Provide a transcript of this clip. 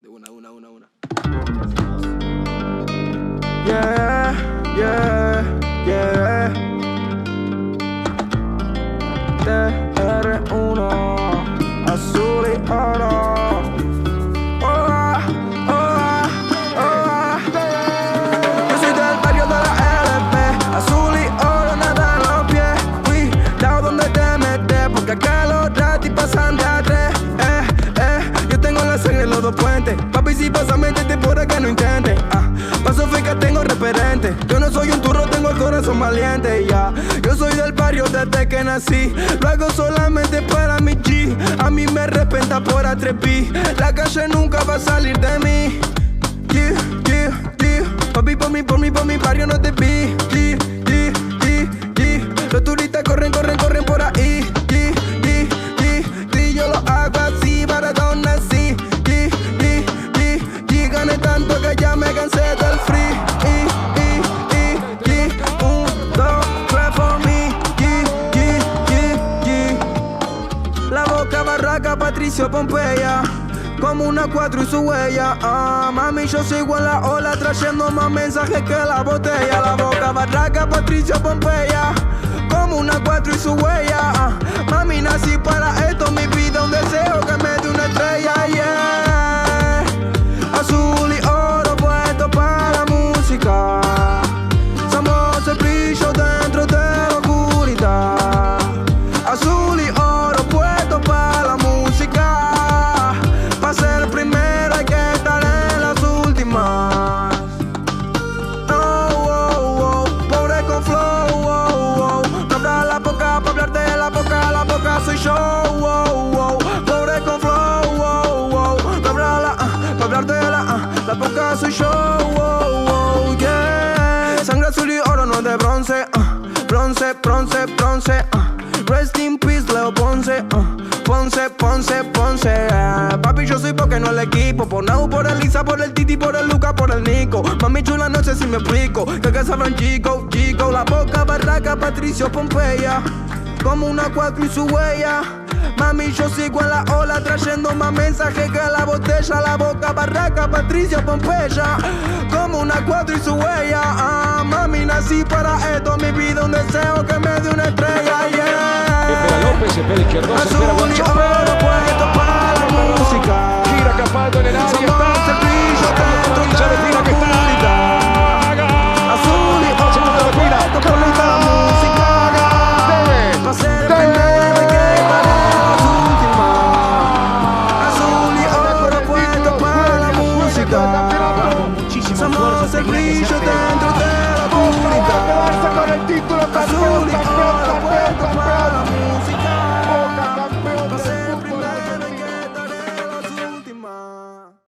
De una. Yeah. TR1, Azul y Oro. Yo soy del barrio de la LP, Azul y Oro, nada en los pies. Cuidado donde te metes, porque acá los ratis pasan de a tres. Yo tengo la sangre en los dos puentes. Papi, si pasa, métete por acá, no intentes. Paso feca, tengo referente. Yo no soy un turro, tengo el corazón valiente, ya. Yo soy del barrio desde que nací. Lo hago solamente para mi G. A mí me respeta por atreví. La calle nunca va a salir de mí. Papi, por mi barrio no te vi. Los turistas corren por ahí. Yo lo hago así, para donde nací. Gané tanto que ya me cansé del free. 1, 2, 3 for me. La Boca, Barraca, Patricio, Pompeya. Como una 4 y su huella. Mami, yo sigo en la ola, trayendo más mensajes que la botella. La Boca, Barraca, Patricio, Pompeya. Como una 4 y su huella. Mami, nací para esto, mi vida un deseo que me dé una estrella, yeah. Azul y oro puesto para la música. Somos el brillo dentro de la oscuridad. Azul y oro puesto para la música. Para ser el primero hay que estar en las últimas. Pobre con flow, no abra la boca para hablarte de la boca soy yo. Pobre con flow, no abra para hablarte de la boca soy yo, yeah. Sangre azul y oro, no es de bronce, bronce. Rest in peace, Leo Ponce, Ponce. Papi, yo soy porque no el equipo. Por Nau, por el Lisa, por el Titi, por el Luca, por el Nico. Mami chula, no sé si me explico. Que acá sabrán chico. La Boca, Barraca, Patricio, Pompeya. Como una 4 y su huella. Mami, yo sigo en la ola, trayendo más mensajes que la botella. La Boca, Barraca, Patricio, Pompeya. Como una 4 y su huella. Mami, nací para esto, mi vida un deseo que me dé una estrella, yeah. Espera López, espera izquierdo, espera Azul y oro puesto para la música. Gira Capaldo en el área. Somos el brillo dentro de la oscuridad. Azul y oro puesto para la música. Pa' ser el primero hay que estar en las últimas. Azul y oro puesto para la música. Somos el brillo dentro de la oscuridad. Con el título.